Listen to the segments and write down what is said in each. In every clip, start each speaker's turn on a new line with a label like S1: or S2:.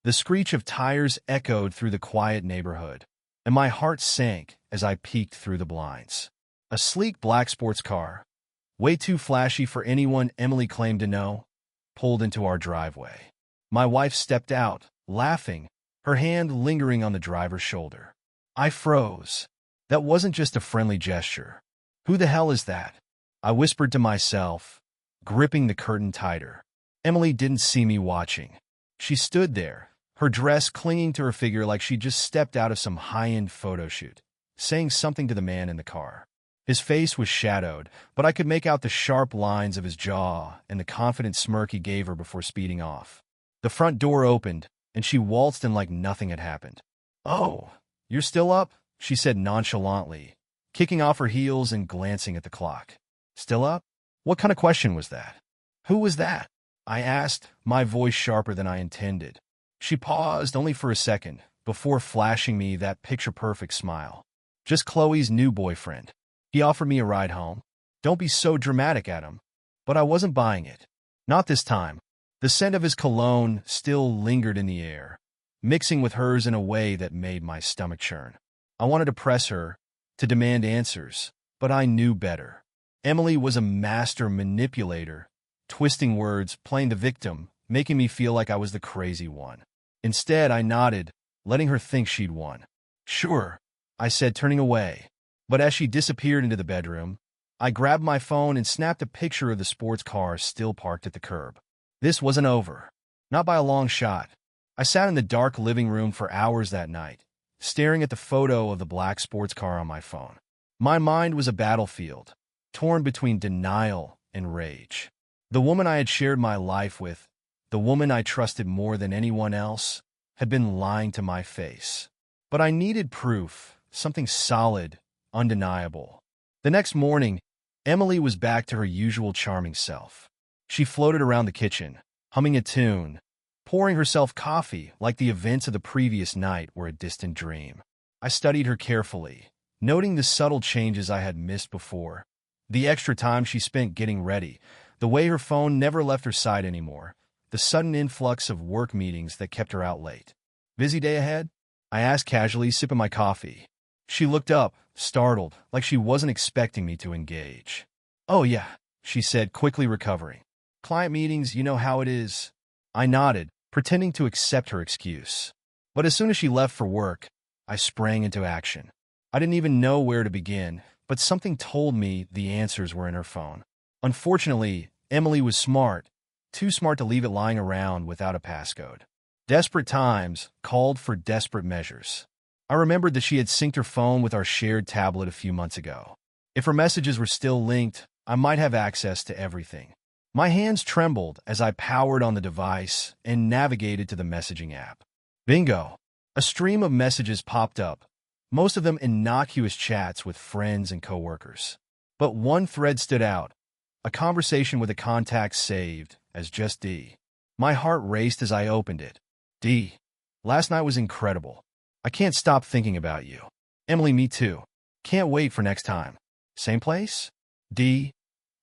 S1: The screech of tires echoed through the quiet neighborhood, and my heart sank as I peeked through the blinds. A sleek black sports car, way too flashy for anyone Emily claimed to know, pulled into our driveway. My wife stepped out, laughing, her hand lingering on the driver's shoulder. I froze. That wasn't just a friendly gesture. Who the hell is that? I whispered to myself, gripping the curtain tighter. Emily didn't see me watching. She stood there, her dress clinging to her figure like she'd just stepped out of some high-end photo shoot, saying something to the man in the car. His face was shadowed, but I could make out the sharp lines of his jaw and the confident smirk he gave her before speeding off. The front door opened, and she waltzed in like nothing had happened. "Oh, you're still up?" she said nonchalantly, kicking off her heels and glancing at the clock. "Still up? What kind of question was that?" "Who was that?" I asked, my voice sharper than I intended. She paused only for a second before flashing me that picture-perfect smile. "Just Chloe's new boyfriend. He offered me a ride home." "Don't be so dramatic, Adam." But I wasn't buying it. Not this time. The scent of his cologne still lingered in the air, mixing with hers in a way that made my stomach churn. I wanted to press her, to demand answers, but I knew better. Emily was a master manipulator, twisting words, playing the victim, making me feel like I was the crazy one. Instead, I nodded, letting her think she'd won. "Sure," I said, turning away. But as she disappeared into the bedroom, I grabbed my phone and snapped a picture of the sports car still parked at the curb. This wasn't over. Not by a long shot. I sat in the dark living room for hours that night, staring at the photo of the black sports car on my phone. My mind was a battlefield, torn between denial and rage. The woman I had shared my life with, the woman I trusted more than anyone else, had been lying to my face. But I needed proof, something solid, undeniable. The next morning, Emily was back to her usual charming self. She floated around the kitchen, humming a tune, pouring herself coffee like the events of the previous night were a distant dream. I studied her carefully, noting the subtle changes I had missed before. The extra time she spent getting ready, the way her phone never left her side anymore, the sudden influx of work meetings that kept her out late. "Busy day ahead?" I asked casually, sipping my coffee. She looked up, startled, like she wasn't expecting me to engage. "Oh yeah," she said, quickly recovering. "Client meetings, you know how it is." I nodded, pretending to accept her excuse. But as soon as she left for work, I sprang into action. I didn't even know where to begin, but something told me the answers were in her phone. Unfortunately, Emily was smart, too smart to leave it lying around without a passcode. Desperate times called for desperate measures. I remembered that she had synced her phone with our shared tablet a few months ago. If her messages were still linked, I might have access to everything. My hands trembled as I powered on the device and navigated to the messaging app. Bingo! A stream of messages popped up, most of them innocuous chats with friends and coworkers. But one thread stood out, a conversation with a contact saved as just D. My heart raced as I opened it. "D. Last night was incredible. I can't stop thinking about you. Emily, me too. Can't wait for next time. Same place? D.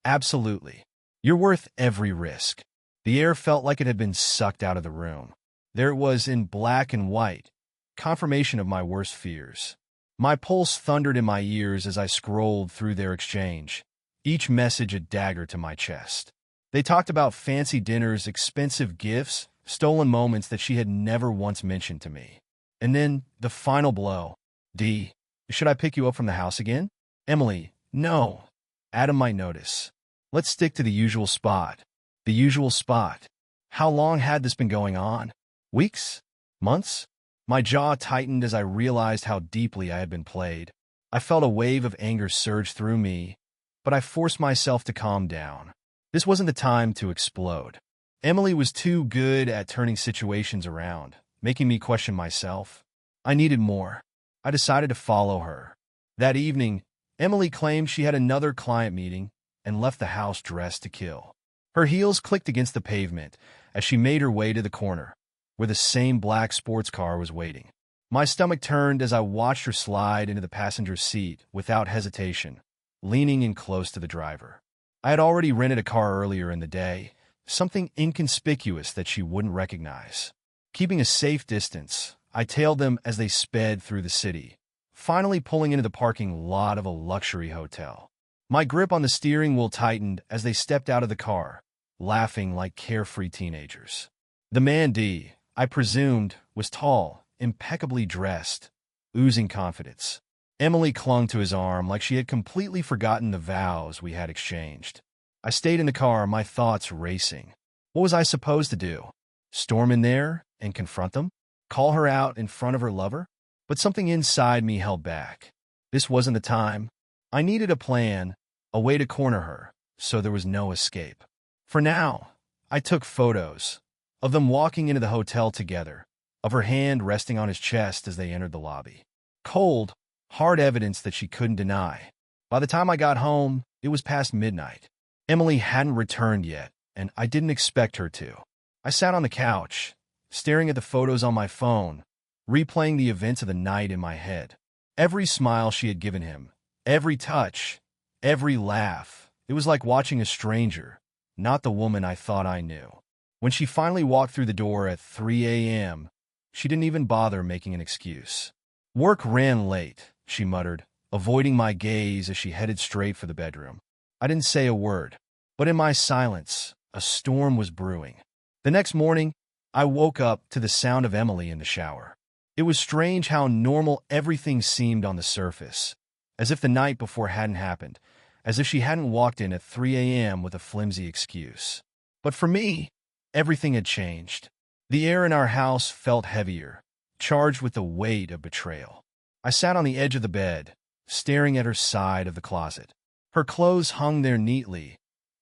S1: Absolutely. You're worth every risk." The air felt like it had been sucked out of the room. There it was in black and white, confirmation of my worst fears. My pulse thundered in my ears as I scrolled through their exchange, each message a dagger to my chest. They talked about fancy dinners, expensive gifts, stolen moments that she had never once mentioned to me. And then, the final blow. "D. Should I pick you up from the house again?" "Emily, no. Adam might notice. Let's stick to the usual spot." The usual spot. How long had this been going on? Weeks? Months? My jaw tightened as I realized how deeply I had been played. I felt a wave of anger surge through me, but I forced myself to calm down. This wasn't the time to explode. Emily was too good at turning situations around, making me question myself. I needed more. I decided to follow her. That evening, Emily claimed she had another client meeting and left the house dressed to kill. Her heels clicked against the pavement as she made her way to the corner, where the same black sports car was waiting. My stomach turned as I watched her slide into the passenger seat without hesitation, leaning in close to the driver. I had already rented a car earlier in the day, something inconspicuous that she wouldn't recognize. Keeping a safe distance, I tailed them as they sped through the city, finally pulling into the parking lot of a luxury hotel. My grip on the steering wheel tightened as they stepped out of the car, laughing like carefree teenagers. The man D, I presumed, was tall, impeccably dressed, oozing confidence. Emily clung to his arm like she had completely forgotten the vows we had exchanged. I stayed in the car, my thoughts racing. What was I supposed to do? Storm in there and confront them? Call her out in front of her lover? But something inside me held back. This wasn't the time. I needed a plan, a way to corner her, so there was no escape. For now, I took photos of them walking into the hotel together, of her hand resting on his chest as they entered the lobby. Cold, hard evidence that she couldn't deny. By the time I got home, it was past midnight. Emily hadn't returned yet, and I didn't expect her to. I sat on the couch, staring at the photos on my phone, replaying the events of the night in my head. Every smile she had given him, every touch, every laugh. It was like watching a stranger, not the woman I thought I knew. When she finally walked through the door at 3 a.m., she didn't even bother making an excuse. Work ran late, she muttered, avoiding my gaze as she headed straight for the bedroom. I didn't say a word, but in my silence, a storm was brewing. The next morning, I woke up to the sound of Emily in the shower. It was strange how normal everything seemed on the surface, as if the night before hadn't happened, as if she hadn't walked in at 3 a.m. with a flimsy excuse. But for me, everything had changed. The air in our house felt heavier, charged with the weight of betrayal. I sat on the edge of the bed, staring at her side of the closet. Her clothes hung there neatly,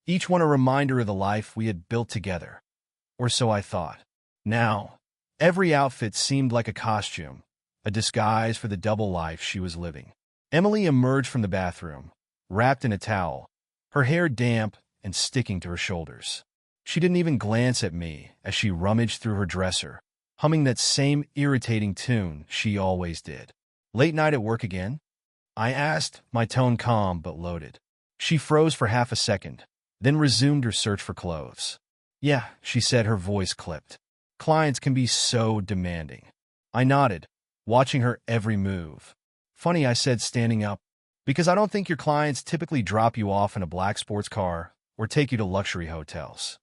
S1: each one a reminder of the life we had built together. Or so I thought. Now, every outfit seemed like a costume, a disguise for the double life she was living. Emily emerged from the bathroom, wrapped in a towel, her hair damp and sticking to her shoulders. She didn't even glance at me as she rummaged through her dresser, humming that same irritating tune she always did. Late night at work again? I asked, my tone calm but loaded. She froze for half a second, then resumed her search for clothes. Yeah, she said, her voice clipped. Clients can be so demanding. I nodded, watching her every move. Funny, I said, standing up, because I don't think your clients typically drop you off in a black sports car or take you to luxury hotels.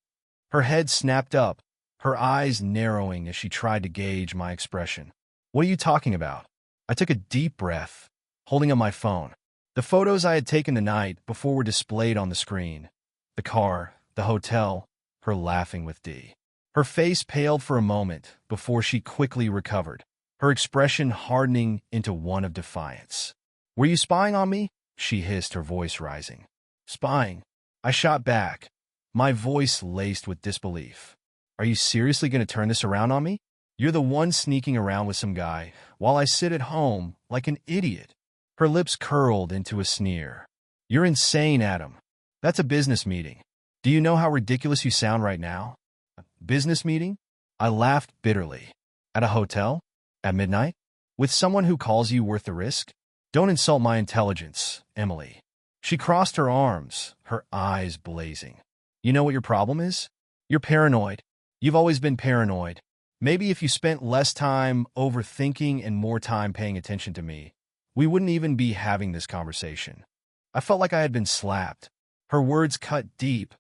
S1: Her head snapped up, her eyes narrowing as she tried to gauge my expression. What are you talking about? I took a deep breath, holding up my phone. The photos I had taken the night before were displayed on the screen. The car, the hotel, her laughing with D. Her face paled for a moment before she quickly recovered, her expression hardening into one of defiance. Were you spying on me? She hissed, her voice rising. Spying? I shot back, my voice laced with disbelief. Are you seriously going to turn this around on me? You're the one sneaking around with some guy while I sit at home like an idiot. Her lips curled into a sneer. You're insane, Adam. That's a business meeting. Do you know how ridiculous you sound right now? A business meeting? I laughed bitterly. At a hotel? At midnight? With someone who calls you worth the risk? Don't insult my intelligence, Emily. She crossed her arms, her eyes blazing. You know what your problem is? You're paranoid. You've always been paranoid. Maybe if you spent less time overthinking and more time paying attention to me, we wouldn't even be having this conversation. I felt like I had been slapped. Her words cut deep,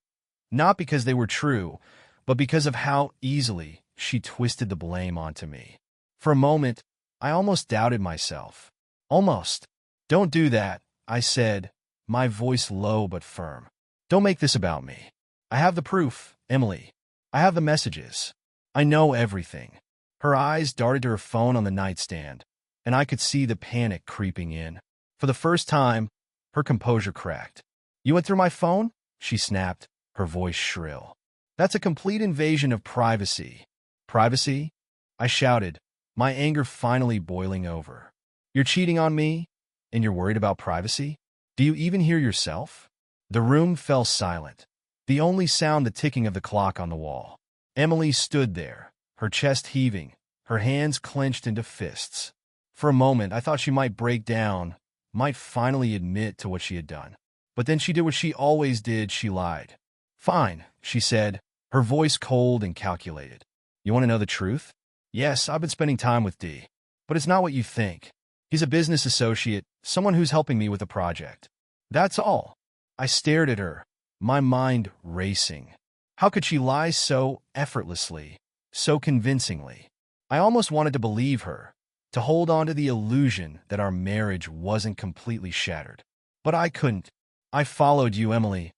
S1: not because they were true, but because of how easily she twisted the blame onto me. For a moment, I almost doubted myself. Almost. Don't do that, I said, my voice low but firm. Don't make this about me. I have the proof, Emily. I have the messages. I know everything. Her eyes darted to her phone on the nightstand, and I could see the panic creeping in. For the first time, her composure cracked. You went through my phone? She snapped, her voice shrill. That's a complete invasion of privacy. Privacy? I shouted, my anger finally boiling over. You're cheating on me, and you're worried about privacy? Do you even hear yourself? The room fell silent, the only sound the ticking of the clock on the wall. Emily stood there, her chest heaving, her hands clenched into fists. For a moment, I thought she might break down, might finally admit to what she had done. But then she did what she always did, she lied. Fine, she said, her voice cold and calculated. You want to know the truth? Yes, I've been spending time with D. But it's not what you think. He's a business associate, someone who's helping me with a project. That's all. I stared at her, my mind racing. How could she lie so effortlessly, so convincingly? I almost wanted to believe her, to hold on to the illusion that our marriage wasn't completely shattered. But I couldn't. I followed you, Emily,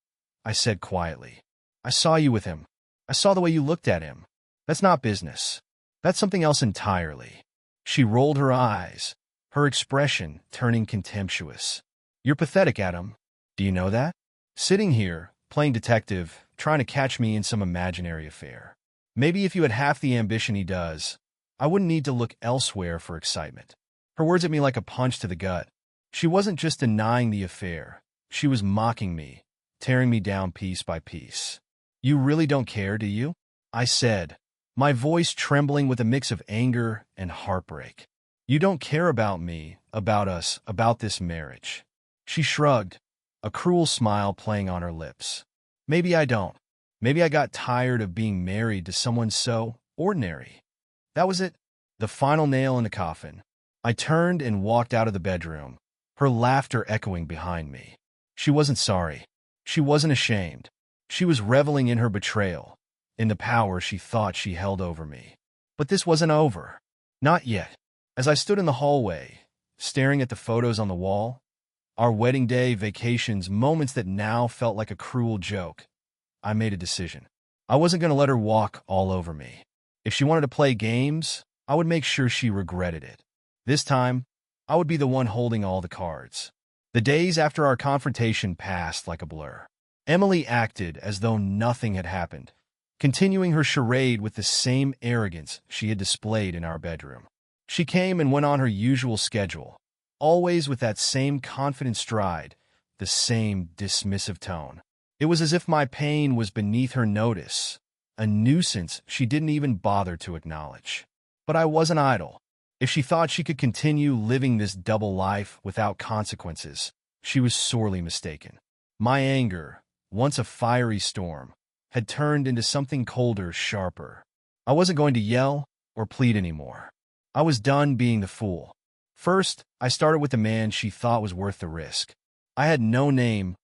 S1: I said quietly. I saw you with him. I saw the way you looked at him. That's not business. That's something else entirely. She rolled her eyes, her expression turning contemptuous. You're pathetic, Adam. Do you know that? Sitting here, playing detective, trying to catch me in some imaginary affair. Maybe if you had half the ambition he does, I wouldn't need to look elsewhere for excitement. Her words hit me like a punch to the gut. She wasn't just denying the affair. She was mocking me, tearing me down piece by piece. You really don't care, do you? I said, my voice trembling with a mix of anger and heartbreak. You don't care about me, about us, about this marriage. She shrugged, a cruel smile playing on her lips. Maybe I don't. Maybe I got tired of being married to someone so ordinary. That was it, the final nail in the coffin. I turned and walked out of the bedroom, her laughter echoing behind me. She wasn't sorry. She wasn't ashamed. She was reveling in her betrayal, in the power she thought she held over me. But this wasn't over. Not yet. As I stood in the hallway, staring at the photos on the wall, our wedding day, vacations, moments that now felt like a cruel joke, I made a decision. I wasn't going to let her walk all over me. If she wanted to play games, I would make sure she regretted it. This time, I would be the one holding all the cards. The days after our confrontation passed like a blur. Emily acted as though nothing had happened, continuing her charade with the same arrogance she had displayed in our bedroom. She came and went on her usual schedule, always with that same confident stride, the same dismissive tone. It was as if my pain was beneath her notice, a nuisance she didn't even bother to acknowledge. But I wasn't idle. If she thought she could continue living this double life without consequences, she was sorely mistaken. My anger, once a fiery storm, had turned into something colder, sharper. I wasn't going to yell or plead anymore. I was done being the fool. First, I started with the man she thought was worth the risk. I had no name,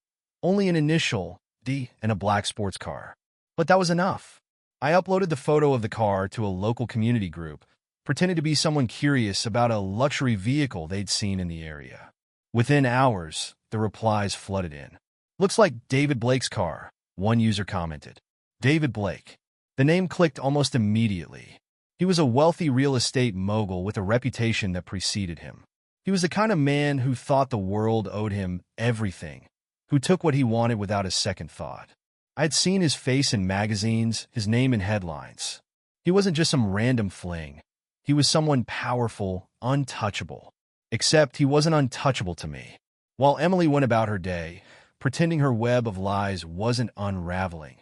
S1: only an initial, D, and a black sports car. But that was enough. I uploaded the photo of the car to a local community group, pretended to be someone curious about a luxury vehicle they'd seen in the area. Within hours, the replies flooded in. Looks like David Blake's car, one user commented. David Blake. The name clicked almost immediately. He was a wealthy real estate mogul with a reputation that preceded him. He was the kind of man who thought the world owed him everything, who took what he wanted without a second thought. I had seen his face in magazines, his name in headlines. He wasn't just some random fling. He was someone powerful, untouchable. Except he wasn't untouchable to me. While Emily went about her day, pretending her web of lies wasn't unraveling,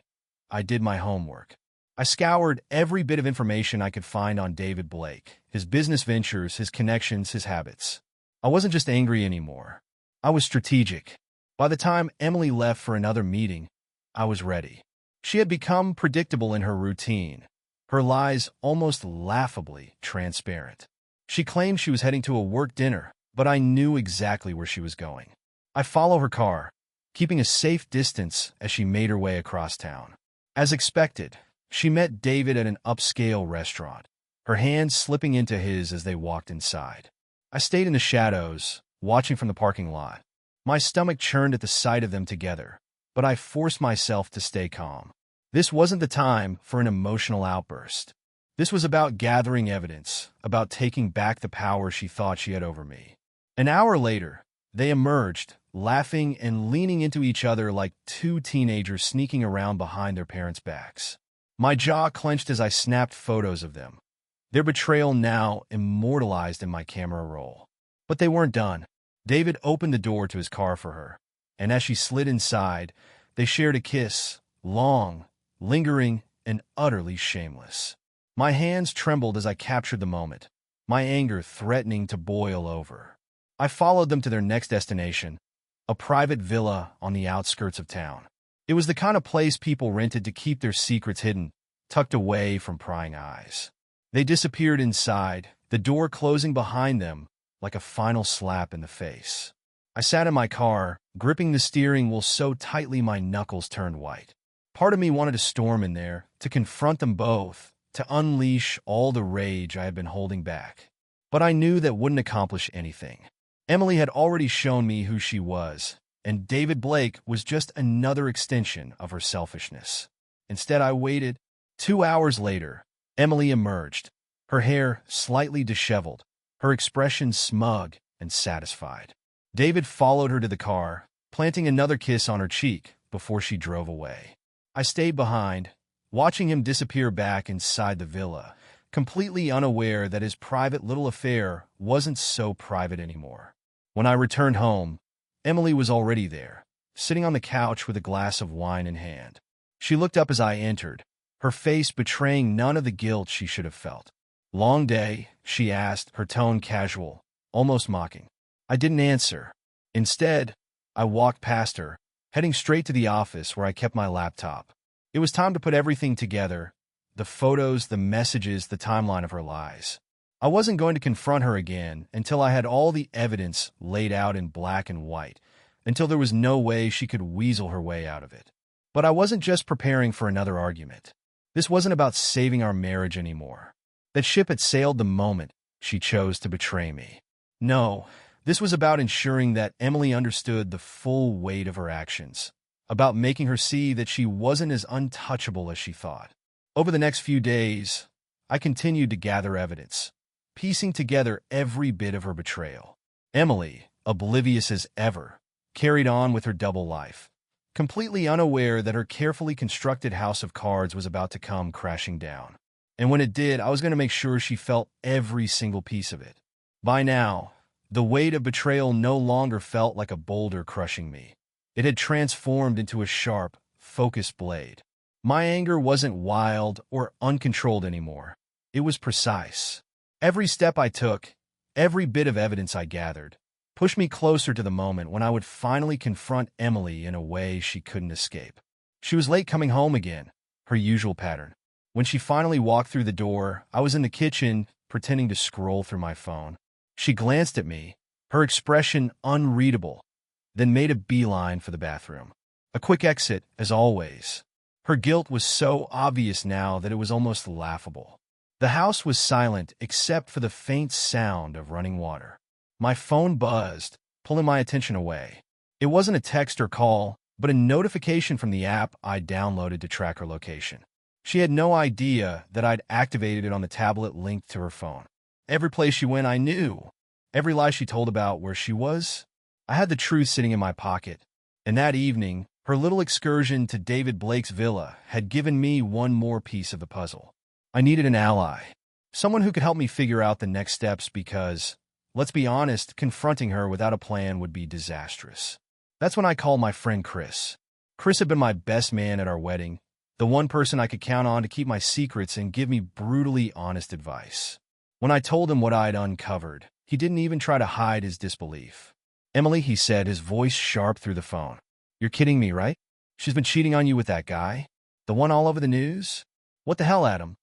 S1: I did my homework. I scoured every bit of information I could find on David Blake, his business ventures, his connections, his habits. I wasn't just angry anymore. I was strategic. By the time Emily left for another meeting, I was ready. She had become predictable in her routine, her lies almost laughably transparent. She claimed she was heading to a work dinner, but I knew exactly where she was going. I followed her car, keeping a safe distance as she made her way across town. As expected, she met David at an upscale restaurant, her hands slipping into his as they walked inside. I stayed in the shadows, watching from the parking lot. My stomach churned at the sight of them together, but I forced myself to stay calm. This wasn't the time for an emotional outburst. This was about gathering evidence, about taking back the power she thought she had over me. An hour later, they emerged, laughing and leaning into each other like two teenagers sneaking around behind their parents' backs. My jaw clenched as I snapped photos of them, their betrayal now immortalized in my camera roll. But they weren't done. David opened the door to his car for her, and as she slid inside, they shared a kiss, long, lingering, and utterly shameless. My hands trembled as I captured the moment, my anger threatening to boil over. I followed them to their next destination, a private villa on the outskirts of town. It was the kind of place people rented to keep their secrets hidden, tucked away from prying eyes. They disappeared inside, the door closing behind them like a final slap in the face. I sat in my car, gripping the steering wheel so tightly my knuckles turned white. Part of me wanted to storm in there, to confront them both, to unleash all the rage I had been holding back. But I knew that wouldn't accomplish anything. Emily had already shown me who she was, and David Blake was just another extension of her selfishness. Instead, I waited. 2 hours later, Emily emerged, her hair slightly disheveled, her expression smug and satisfied. David followed her to the car, planting another kiss on her cheek before she drove away. I stayed behind, watching him disappear back inside the villa, completely unaware that his private little affair wasn't so private anymore. When I returned home, Emily was already there, sitting on the couch with a glass of wine in hand. She looked up as I entered, her face betraying none of the guilt she should have felt. "Long day?" she asked, her tone casual, almost mocking. I didn't answer. Instead, I walked past her, heading straight to the office where I kept my laptop. It was time to put everything together, the photos, the messages, the timeline of her lies. I wasn't going to confront her again until I had all the evidence laid out in black and white, until there was no way she could weasel her way out of it. But I wasn't just preparing for another argument. This wasn't about saving our marriage anymore. That ship had sailed the moment she chose to betray me. No, this was about ensuring that Emily understood the full weight of her actions, about making her see that she wasn't as untouchable as she thought. Over the next few days, I continued to gather evidence, piecing together every bit of her betrayal. Emily, oblivious as ever, carried on with her double life, completely unaware that her carefully constructed house of cards was about to come crashing down. And when it did, I was going to make sure she felt every single piece of it. By now, the weight of betrayal no longer felt like a boulder crushing me. It had transformed into a sharp, focused blade. My anger wasn't wild or uncontrolled anymore. It was precise. Every step I took, every bit of evidence I gathered, pushed me closer to the moment when I would finally confront Emily in a way she couldn't escape. She was late coming home again, her usual pattern. When she finally walked through the door, I was in the kitchen, pretending to scroll through my phone. She glanced at me, her expression unreadable, then made a beeline for the bathroom. A quick exit, as always. Her guilt was so obvious now that it was almost laughable. The house was silent except for the faint sound of running water. My phone buzzed, pulling my attention away. It wasn't a text or call, but a notification from the app I downloaded to track her location. She had no idea that I'd activated it on the tablet linked to her phone. Every place she went, I knew. Every lie she told about where she was, I had the truth sitting in my pocket. And that evening, her little excursion to David Blake's villa had given me one more piece of the puzzle. I needed an ally, someone who could help me figure out the next steps because, let's be honest, confronting her without a plan would be disastrous. That's when I called my friend Chris. Chris had been my best man at our wedding, the one person I could count on to keep my secrets and give me brutally honest advice. When I told him what I'd uncovered, he didn't even try to hide his disbelief. "Emily," he said, his voice sharp through the phone. "You're kidding me, right? She's been cheating on you with that guy? The one all over the news? What the hell, Adam?"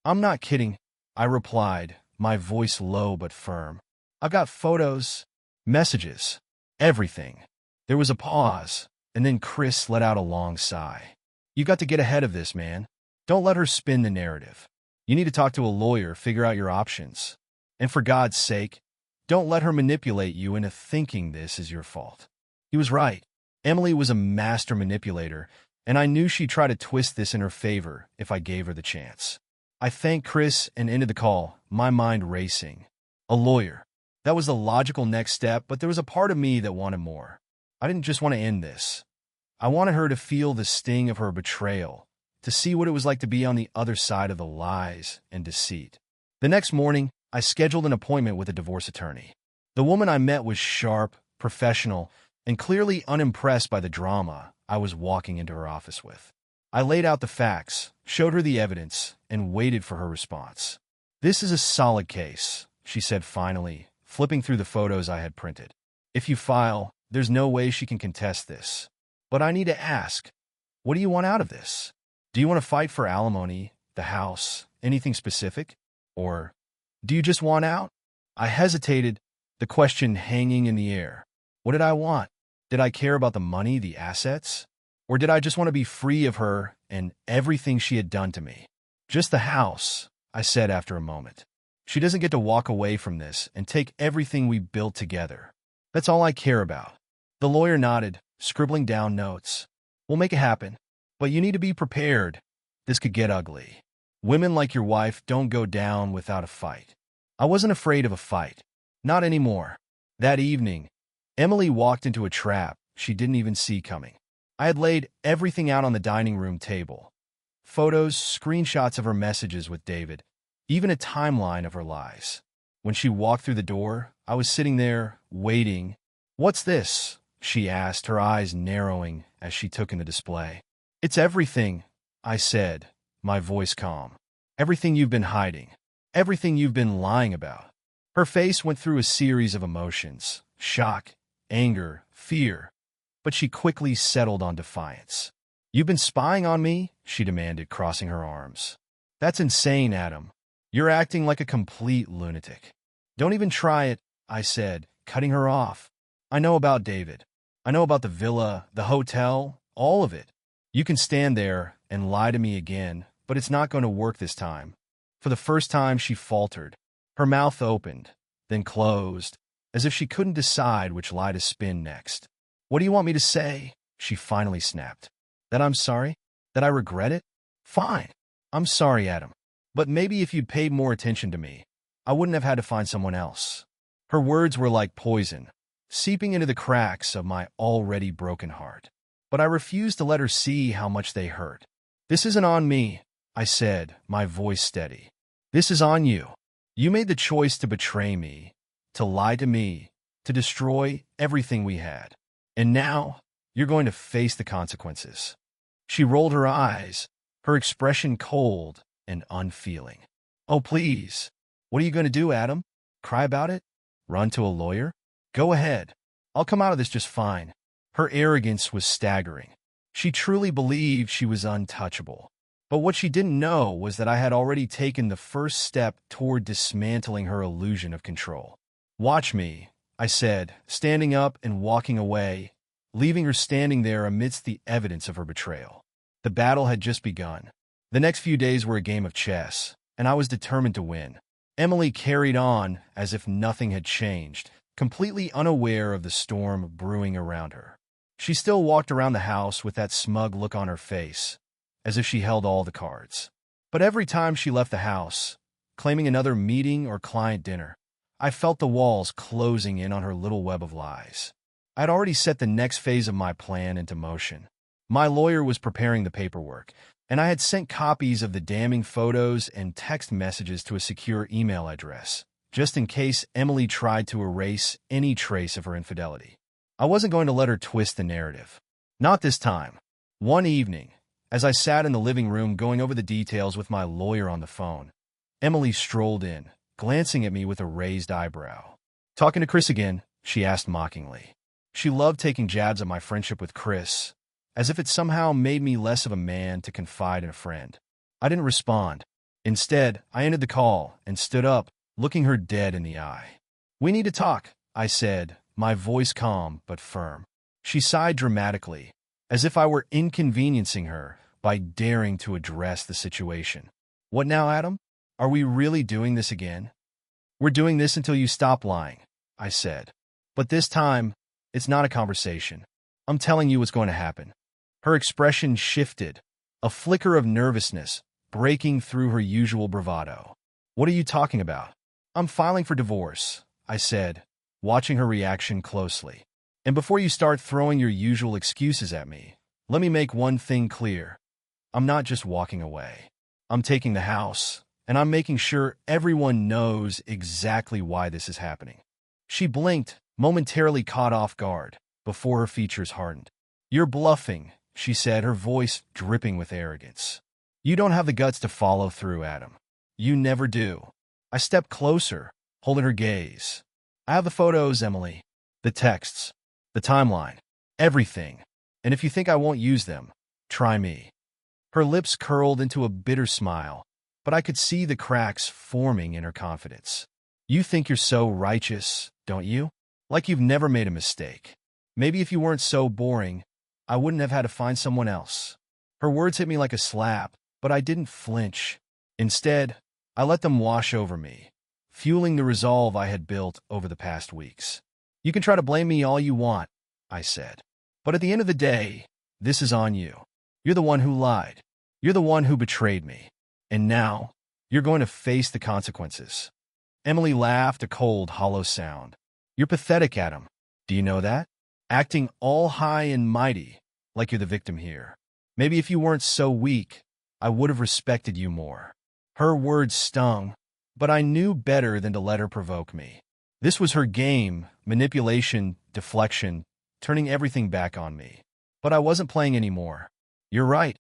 S1: "I'm not kidding," I replied, my voice low but firm. "I've got photos, messages, everything." There was a pause, and then Chris let out a long sigh. "You got to get ahead of this, man. Don't let her spin the narrative. You need to talk to a lawyer, figure out your options. And for God's sake, don't let her manipulate you into thinking this is your fault." He was right. Emily was a master manipulator, and I knew she'd try to twist this in her favor if I gave her the chance. I thanked Chris and ended the call, my mind racing. A lawyer. That was the logical next step, but there was a part of me that wanted more. I didn't just want to end this. I wanted her to feel the sting of her betrayal, to see what it was like to be on the other side of the lies and deceit. The next morning, I scheduled an appointment with a divorce attorney. The woman I met was sharp, professional, and clearly unimpressed by the drama I was walking into her office with. I laid out the facts, showed her the evidence, and waited for her response. "This is a solid case," she said finally, flipping through the photos I had printed. "If you file, there's no way she can contest this. But I need to ask, what do you want out of this? Do you want to fight for alimony, the house, anything specific?" Or, do you just want out? I hesitated, the question hanging in the air. What did I want? Did I care about the money, the assets? Or did I just want to be free of her and everything she had done to me? Just the house, I said after a moment. She doesn't get to walk away from this and take everything we built together. That's all I care about. The lawyer nodded, scribbling down notes. We'll make it happen, but you need to be prepared. This could get ugly. Women like your wife don't go down without a fight. I wasn't afraid of a fight. Not anymore. That evening, Emily walked into a trap she didn't even see coming. I had laid everything out on the dining room table. Photos, screenshots of her messages with David, even a timeline of her lies. When she walked through the door, I was sitting there, waiting. "What's this?" she asked, her eyes narrowing as she took in the display. "It's everything," I said, my voice calm. "Everything you've been hiding. Everything you've been lying about." Her face went through a series of emotions: shock, anger, fear. But she quickly settled on defiance. "You've been spying on me?" she demanded, crossing her arms. "That's insane, Adam. You're acting like a complete lunatic." "Don't even try it," I said, cutting her off. "I know about David. I know about the villa, the hotel, all of it. You can stand there and lie to me again, but it's not going to work this time." For the first time, she faltered. Her mouth opened, then closed, as if she couldn't decide which lie to spin next. "What do you want me to say?" she finally snapped. "That I'm sorry? That I regret it? Fine. I'm sorry, Adam. But maybe if you'd paid more attention to me, I wouldn't have had to find someone else." Her words were like poison, seeping into the cracks of my already broken heart. But I refused to let her see how much they hurt. "This isn't on me," I said, my voice steady. "This is on you. You made the choice to betray me, to lie to me, to destroy everything we had. And now, you're going to face the consequences." She rolled her eyes, her expression cold and unfeeling. "Oh, please. What are you going to do, Adam? Cry about it? Run to a lawyer? Go ahead. I'll come out of this just fine." Her arrogance was staggering. She truly believed she was untouchable. But what she didn't know was that I had already taken the first step toward dismantling her illusion of control. "Watch me," I said, standing up and walking away, leaving her standing there amidst the evidence of her betrayal. The battle had just begun. The next few days were a game of chess, and I was determined to win. Emily carried on as if nothing had changed, completely unaware of the storm brewing around her. She still walked around the house with that smug look on her face, as if she held all the cards. But every time she left the house, claiming another meeting or client dinner, I felt the walls closing in on her little web of lies. I'd already set the next phase of my plan into motion. My lawyer was preparing the paperwork, and I had sent copies of the damning photos and text messages to a secure email address, just in case Emily tried to erase any trace of her infidelity. I wasn't going to let her twist the narrative. Not this time. One evening, as I sat in the living room going over the details with my lawyer on the phone, Emily strolled in, glancing at me with a raised eyebrow. "Talking to Chris again?" she asked mockingly. She loved taking jabs at my friendship with Chris, as if it somehow made me less of a man to confide in a friend. I didn't respond. Instead, I ended the call and stood up, looking her dead in the eye. "We need to talk," I said, my voice calm but firm. She sighed dramatically, as if I were inconveniencing her by daring to address the situation. "What now, Adam? Are we really doing this again?" "We're doing this until you stop lying," I said. "But this time, it's not a conversation. I'm telling you what's going to happen." Her expression shifted, a flicker of nervousness breaking through her usual bravado. "What are you talking about?" "I'm filing for divorce," I said, watching her reaction closely. "And before you start throwing your usual excuses at me, let me make one thing clear. I'm not just walking away. I'm taking the house, and I'm making sure everyone knows exactly why this is happening." She blinked, momentarily caught off guard, before her features hardened. "You're bluffing," she said, her voice dripping with arrogance. "You don't have the guts to follow through, Adam. You never do." I stepped closer, holding her gaze. "I have the photos, Emily. The texts. The timeline. Everything. And if you think I won't use them, try me." Her lips curled into a bitter smile, but I could see the cracks forming in her confidence. You think you're so righteous, don't you? Like you've never made a mistake. Maybe if you weren't so boring, I wouldn't have had to find someone else. Her words hit me like a slap, but I didn't flinch. Instead, I let them wash over me, fueling the resolve I had built over the past weeks. You can try to blame me all you want, I said. But at the end of the day, this is on you. You're the one who lied. You're the one who betrayed me. And now, you're going to face the consequences. Emily laughed, a cold, hollow sound. You're pathetic, Adam. Do you know that? Acting all high and mighty, like you're the victim here. Maybe if you weren't so weak, I would have respected you more. Her words stung, but I knew better than to let her provoke me. This was her game, manipulation, deflection, turning everything back on me. But I wasn't playing anymore. You're right,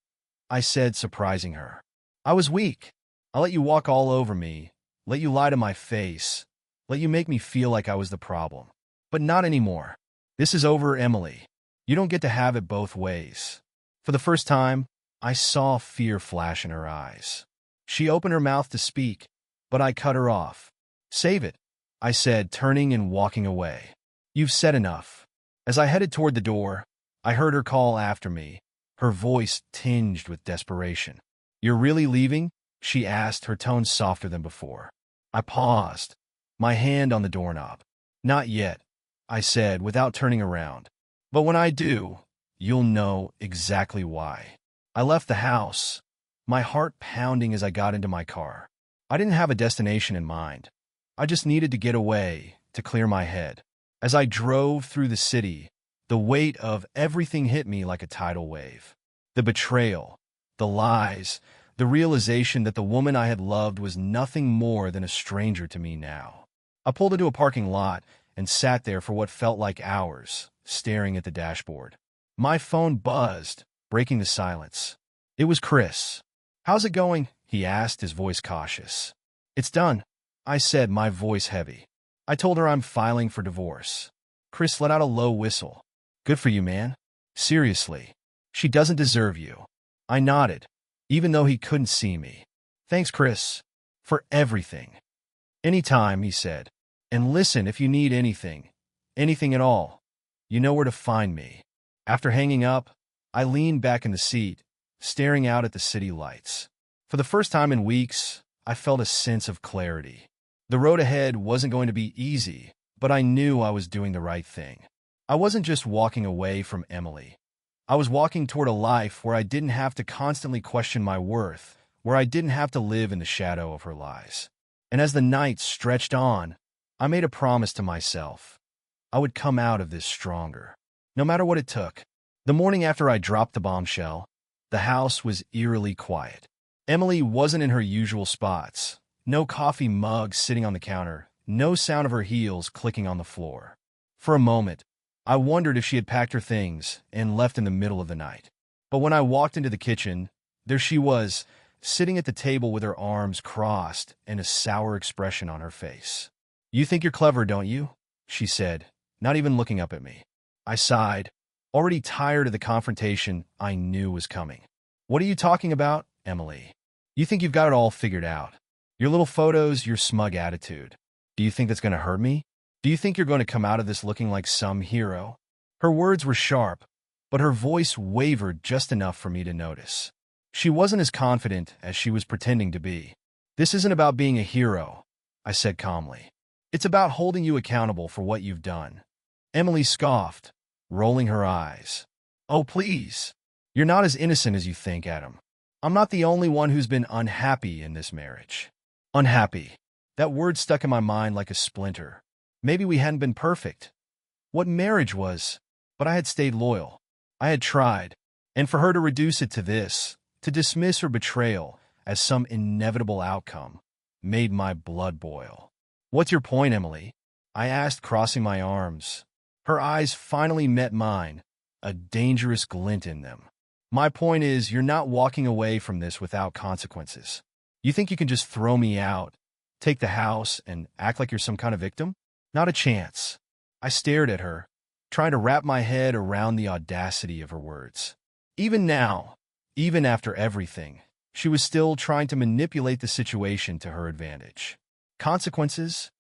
S1: I said, surprising her. I was weak. I let you walk all over me, let you lie to my face, let you make me feel like I was the problem. But not anymore. This is over, Emily. You don't get to have it both ways. For the first time, I saw fear flash in her eyes. She opened her mouth to speak, but I cut her off. Save it, I said, turning and walking away. You've said enough. As I headed toward the door, I heard her call after me, her voice tinged with desperation. You're really leaving? She asked, her tone softer than before. I paused, my hand on the doorknob. Not yet, I said, without turning around. But when I do, you'll know exactly why. I left the house, my heart pounding as I got into my car. I didn't have a destination in mind. I just needed to get away, to clear my head. As I drove through the city, the weight of everything hit me like a tidal wave. The betrayal, the lies, the realization that the woman I had loved was nothing more than a stranger to me now. I pulled into a parking lot and sat there for what felt like hours, staring at the dashboard. My phone buzzed, breaking the silence. It was Chris. How's it going? He asked, his voice cautious. It's done, I said, my voice heavy. I told her I'm filing for divorce. Chris let out a low whistle. Good for you, man. Seriously. She doesn't deserve you. I nodded, even though he couldn't see me. Thanks, Chris, for everything. Anytime, he said. And listen, if you need anything at all, you know where to find me. After hanging up, I leaned back in the seat, staring out at the city lights. For the first time in weeks, I felt a sense of clarity. The road ahead wasn't going to be easy, but I knew I was doing the right thing. I wasn't just walking away from Emily. I was walking toward a life where I didn't have to constantly question my worth, where I didn't have to live in the shadow of her lies. And as the nights stretched on, I made a promise to myself. I would come out of this stronger, no matter what it took. The morning after I dropped the bombshell, the house was eerily quiet. Emily wasn't in her usual spots. No coffee mug sitting on the counter, no sound of her heels clicking on the floor. For a moment, I wondered if she had packed her things and left in the middle of the night. But when I walked into the kitchen, there she was, sitting at the table with her arms crossed and a sour expression on her face. You think you're clever, don't you? She said, not even looking up at me. I sighed, already tired of the confrontation I knew was coming. What are you talking about, Emily? You think you've got it all figured out. Your little photos, your smug attitude. Do you think that's going to hurt me? Do you think you're going to come out of this looking like some hero? Her words were sharp, but her voice wavered just enough for me to notice. She wasn't as confident as she was pretending to be. This isn't about being a hero, I said calmly. It's about holding you accountable for what you've done. Emily scoffed, rolling her eyes. Oh, please. You're not as innocent as you think, Adam. I'm not the only one who's been unhappy in this marriage. Unhappy. That word stuck in my mind like a splinter. Maybe we hadn't been perfect. What marriage was, but I had stayed loyal. I had tried. And for her to reduce it to this, to dismiss her betrayal as some inevitable outcome, made my blood boil. What's your point, Emily? I asked, crossing my arms. Her eyes finally met mine, a dangerous glint in them. My point is, you're not walking away from this without consequences. You think you can just throw me out, take the house, and act like you're some kind of victim? Not a chance. I stared at her, trying to wrap my head around the audacity of her words. Even now, even after everything, She was still trying to manipulate the situation to her advantage. Consequences?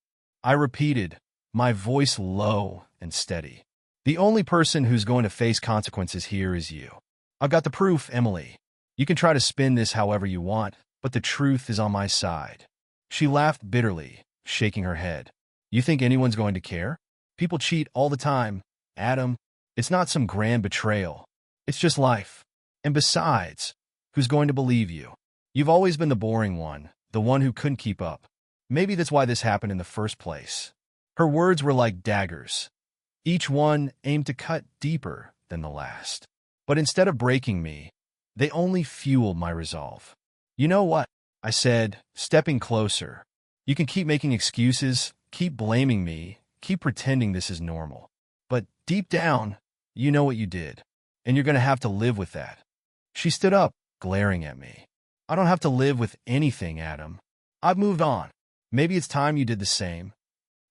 S1: I repeated, my voice low and steady. The only person who's going to face consequences here is you. I've got the proof, Emily. You can try to spin this however you want, but the truth is on my side. She laughed bitterly, shaking her head. You think anyone's going to care? People cheat all the time, Adam. It's not some grand betrayal. It's just life. And besides, who's going to believe you? You've always been the boring one, the one who couldn't keep up. Maybe that's why this happened in the first place. Her words were like daggers. Each one aimed to cut deeper than the last. But instead of breaking me, they only fueled my resolve. You know what? I said, stepping closer. You can keep making excuses, keep blaming me, keep pretending this is normal. But deep down, you know what you did, and you're going to have to live with that. She stood up, glaring at me. I don't have to live with anything, Adam. I've moved on. Maybe it's time you did the same.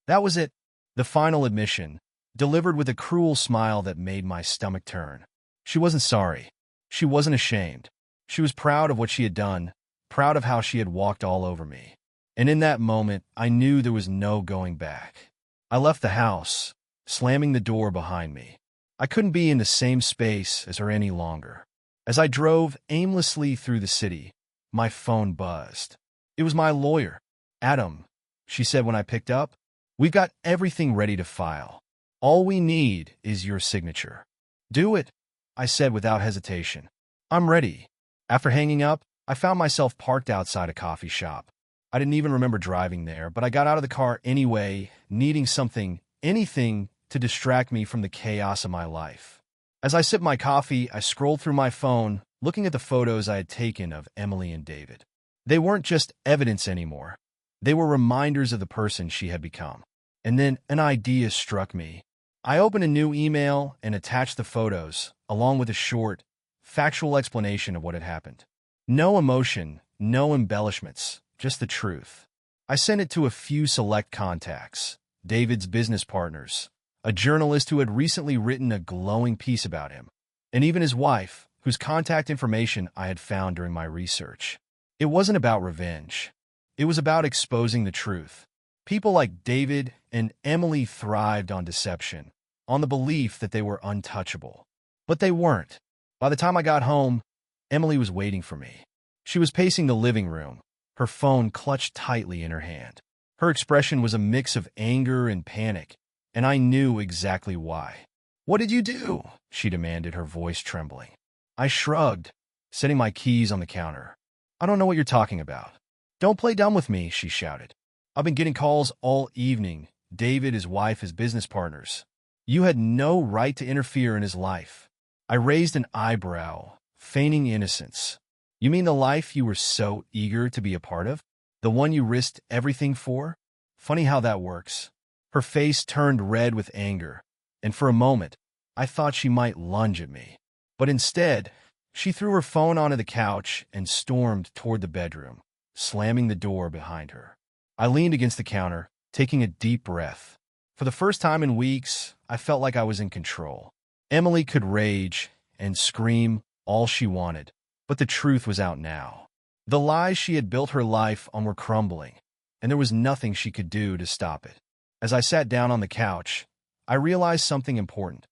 S1: That was it, the final admission, delivered with a cruel smile that made my stomach turn. She wasn't sorry. She wasn't ashamed. She was proud of what she had done, proud of how she had walked all over me. And in that moment, I knew there was no going back. I left the house, slamming the door behind me. I couldn't be in the same space as her any longer. As I drove aimlessly through the city, my phone buzzed. It was my lawyer. Adam, she said when I picked up, we've got everything ready to file. All we need is your signature. Do it, I said without hesitation. I'm ready. After hanging up, I found myself parked outside a coffee shop. I didn't even remember driving there, but I got out of the car anyway, needing something, anything, to distract me from the chaos of my life. As I sipped my coffee, I scrolled through my phone, looking at the photos I had taken of Emily and David. They weren't just evidence anymore. They were reminders of the person she had become. And then an idea struck me. I opened a new email and attached the photos, along with a short, factual explanation of what had happened. No emotion, no embellishments, just the truth. I sent it to a few select contacts, David's business partners, a journalist who had recently written a glowing piece about him, and even his wife, whose contact information I had found during my research. It wasn't about revenge. It was about exposing the truth. People like David and Emily thrived on deception, on the belief that they were untouchable. But they weren't. By the time I got home, Emily was waiting for me. She was pacing the living room, her phone clutched tightly in her hand. Her expression was a mix of anger and panic, and I knew exactly why. "What did you do?" she demanded, her voice trembling. I shrugged, setting my keys on the counter. "I don't know what you're talking about." "Don't play dumb with me," she shouted. "I've been getting calls all evening. David, his wife, his business partners. You had no right to interfere in his life." I raised an eyebrow, feigning innocence. "You mean the life you were so eager to be a part of? The one you risked everything for? Funny how that works." Her face turned red with anger, and for a moment, I thought she might lunge at me. But instead, she threw her phone onto the couch and stormed toward the bedroom, slamming the door behind her. I leaned against the counter, taking a deep breath. For the first time in weeks, I felt like I was in control. Emily could rage and scream all she wanted, but the truth was out now. The lies she had built her life on were crumbling, and there was nothing she could do to stop it. As I sat down on the couch, I realized something important.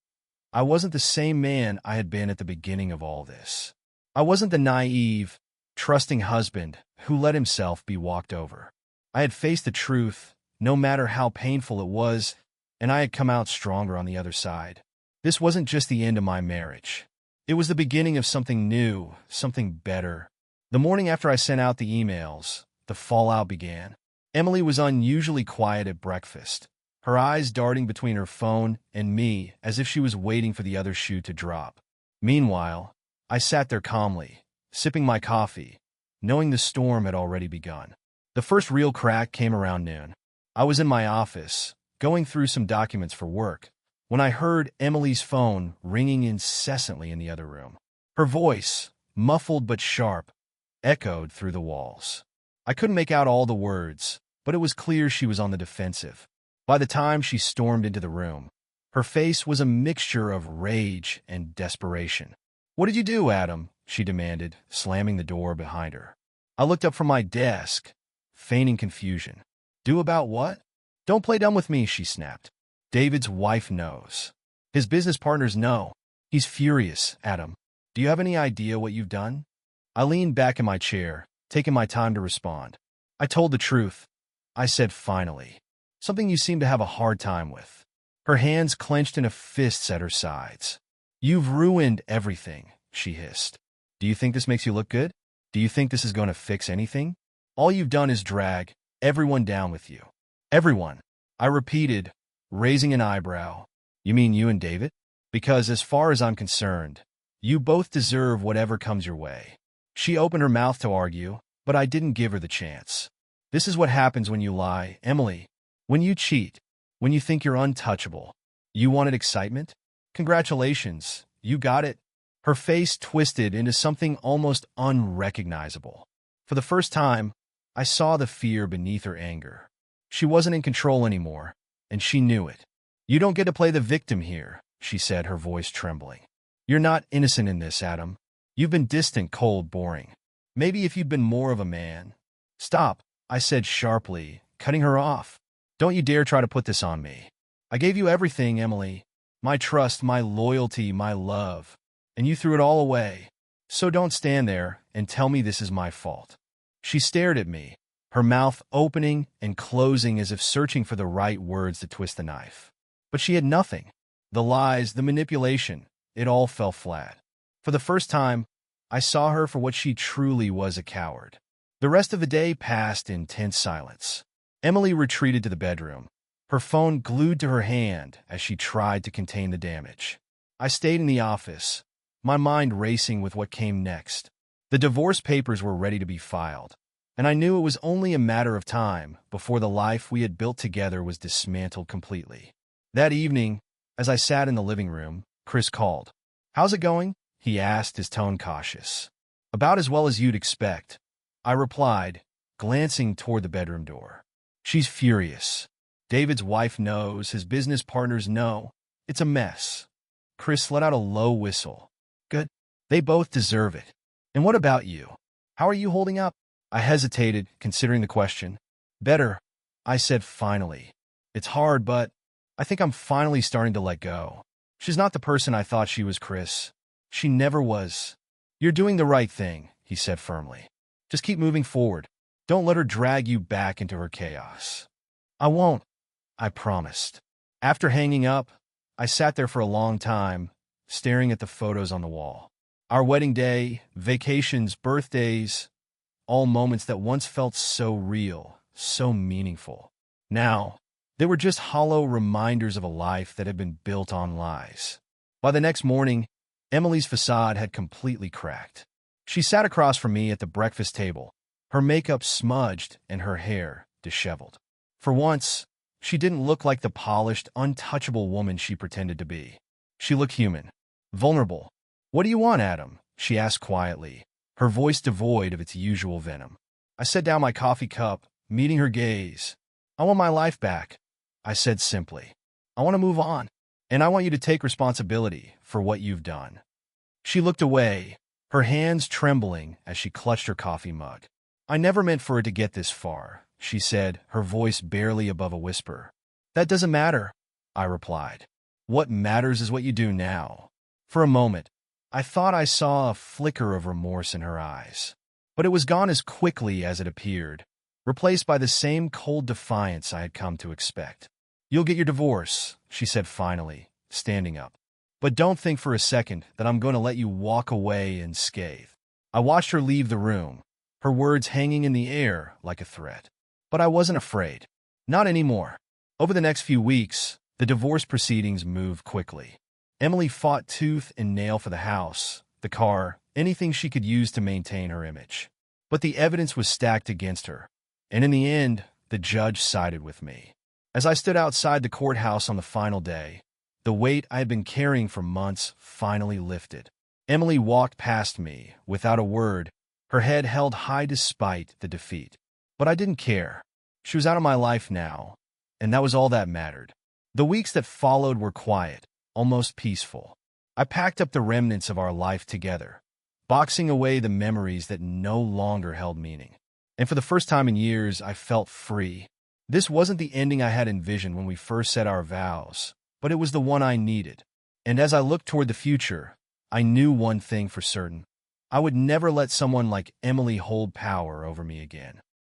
S1: I wasn't the same man I had been at the beginning of all this. I wasn't the naive, trusting husband who let himself be walked over. I had faced the truth, no matter how painful it was, and I had come out stronger on the other side. This wasn't just the end of my marriage. It was the beginning of something new, something better. The morning after I sent out the emails, the fallout began. Emily was unusually quiet at breakfast, her eyes darting between her phone and me as if she was waiting for the other shoe to drop. Meanwhile, I sat there calmly, sipping my coffee, knowing the storm had already begun. The first real crack came around noon. I was in my office, going through some documents for work, when I heard Emily's phone ringing incessantly in the other room. Her voice, muffled but sharp, echoed through the walls. I couldn't make out all the words, but it was clear she was on the defensive. By the time she stormed into the room, her face was a mixture of rage and desperation. "What did you do, Adam?" she demanded, slamming the door behind her. I looked up from my desk, feigning confusion. Do about what? Don't play dumb with me, she snapped. David's wife knows. His business partners know. He's furious, Adam. Do you have any idea what you've done? I leaned back in my chair, taking my time to respond. I told the truth, I said finally. Something you seem to have a hard time with. Her hands clenched into fists at her sides. You've ruined everything, she hissed. Do you think this makes you look good? Do you think this is going to fix anything? All you've done is drag everyone down with you. Everyone, I repeated, raising an eyebrow. You mean you and David? Because as far as I'm concerned, you both deserve whatever comes your way. She opened her mouth to argue, but I didn't give her the chance. This is what happens when you lie, Emily. When you cheat, when you think you're untouchable. You wanted excitement? Congratulations, you got it. Her face twisted into something almost unrecognizable. For the first time, I saw the fear beneath her anger. She wasn't in control anymore, and she knew it. You don't get to play the victim here, she said, her voice trembling. You're not innocent in this, Adam. You've been distant, cold, boring. Maybe if you'd been more of a man. Stop, I said sharply, cutting her off. Don't you dare try to put this on me. I gave you everything, Emily. My trust, my loyalty, my love. And you threw it all away. So don't stand there and tell me this is my fault. She stared at me, her mouth opening and closing as if searching for the right words to twist the knife. But she had nothing. The lies, the manipulation, it all fell flat. For the first time, I saw her for what she truly was, a coward. The rest of the day passed in tense silence. Emily retreated to the bedroom, her phone glued to her hand as she tried to contain the damage. I stayed in the office, my mind racing with what came next. The divorce papers were ready to be filed, and I knew it was only a matter of time before the life we had built together was dismantled completely. That evening, as I sat in the living room, Chris called. How's it going? He asked, his tone cautious. About as well as you'd expect, I replied, glancing toward the bedroom door. She's furious. David's wife knows, his business partners know. It's a mess. Chris let out a low whistle. Good. They both deserve it. And what about you? How are you holding up? I hesitated, considering the question. Better, I said finally. It's hard, but I think I'm finally starting to let go. She's not the person I thought she was, Chris. She never was. You're doing the right thing, he said firmly. Just keep moving forward. Don't let her drag you back into her chaos. I won't, I promised. After hanging up, I sat there for a long time, staring at the photos on the wall. Our wedding day, vacations, birthdays, all moments that once felt so real, so meaningful. Now, they were just hollow reminders of a life that had been built on lies. By the next morning, Emily's facade had completely cracked. She sat across from me at the breakfast table, her makeup smudged and her hair disheveled. For once, she didn't look like the polished, untouchable woman she pretended to be. She looked human, vulnerable. What do you want, Adam? She asked quietly, her voice devoid of its usual venom. I set down my coffee cup, meeting her gaze. I want my life back, I said simply. I want to move on, and I want you to take responsibility for what you've done. She looked away, her hands trembling as she clutched her coffee mug. I never meant for it to get this far, she said, her voice barely above a whisper. That doesn't matter, I replied. What matters is what you do now. For a moment, I thought I saw a flicker of remorse in her eyes, but it was gone as quickly as it appeared, replaced by the same cold defiance I had come to expect. You'll get your divorce, she said finally, standing up. But don't think for a second that I'm going to let you walk away unscathed. I watched her leave the room, her words hanging in the air like a threat. But I wasn't afraid. Not anymore. Over the next few weeks, the divorce proceedings moved quickly. Emily fought tooth and nail for the house, the car, anything she could use to maintain her image. But the evidence was stacked against her, and in the end, the judge sided with me. As I stood outside the courthouse on the final day, the weight I had been carrying for months finally lifted. Emily walked past me, without a word, her head held high despite the defeat. But I didn't care. She was out of my life now, and that was all that mattered. The weeks that followed were quiet, almost peaceful. I packed up the remnants of our life together, boxing away the memories that no longer held meaning. And for the first time in years, I felt free. This wasn't the ending I had envisioned when we first said our vows, but it was the one I needed. And as I looked toward the future, I knew one thing for certain. I would never let someone like Emily hold power over me again.